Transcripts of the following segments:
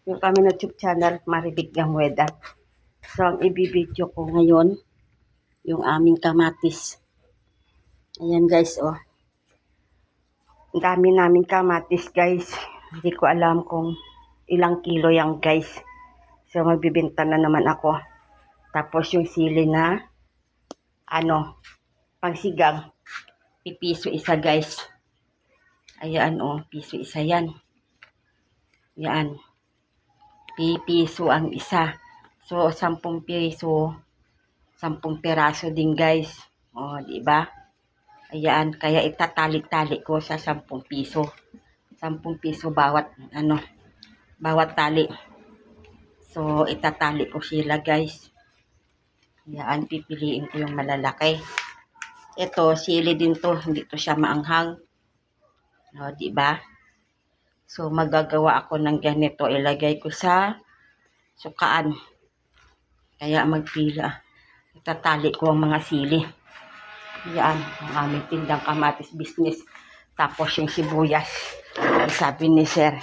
yung kami na YouTube channel, Maribig Gamueda. So, ang ibibideo ko ngayon, yung aming kamatis. Ayan guys, oh. Ang dami namin kamatis guys. Hindi ko alam kung ilang kilo yan guys. So, magbibenta na naman ako. Tapos yung sili na, pangsigang. Pipiso isa guys. Ayan, oh, piso isa yan. Yan. Pipiso ang isa. So, 10 piso, 10 piraso din guys. O, diba? Ayan, kaya itatali-tali ko sa 10 piso. 10 piso bawat, bawat tali. So, itatali ko sila guys. Ayan, pipiliin ko yung malalaki. Ito, sili din to. Hindi to siya maanghang. O, diba? So, magagawa ako ng ganito. Ilagay ko sa sukaan. Kaya magpila. Itatali ko ang mga sili. Yan, ang aming tindang kamatis business. Tapos yung sibuyas. Sabi ni sir,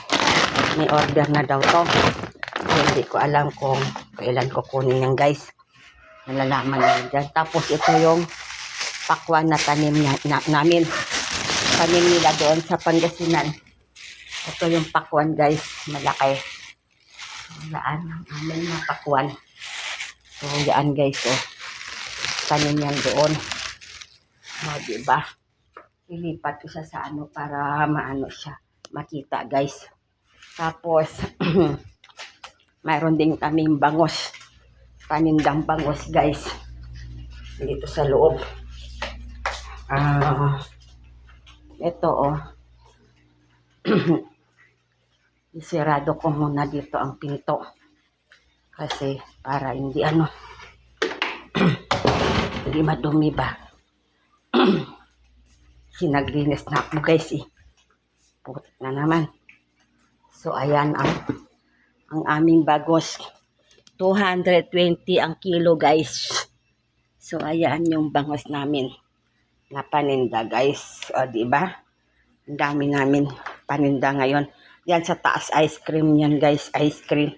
may order na daw to. So, hindi ko alam kung kailan ko kunin yan guys. Nalalaman na dyan. Tapos ito yung pakwan na tanim namin. Tanim nila doon sa Pangasinan. Ito yung pakwan guys. Malaki. Yan ang aming mga pakwan. So, yan guys, oh. Tanim yan doon. O, diba? Ilipat ko siya sa para maano siya. Makita, guys. Tapos, mayroon din kaming bangos. Panindang bangos, guys. Dito sa loob. Ito, oh. Isirado ko muna dito ang pinto. Kasi, para hindi hindi madumi ba. Sinaglinis na ako guys eh. Putik na naman. So ayan ang aming bagos. 220 ang kilo guys. So ayan yung bangos namin na paninda guys. O diba? Ang dami namin paninda ngayon. Yan sa taas ice cream yan guys. Ice cream.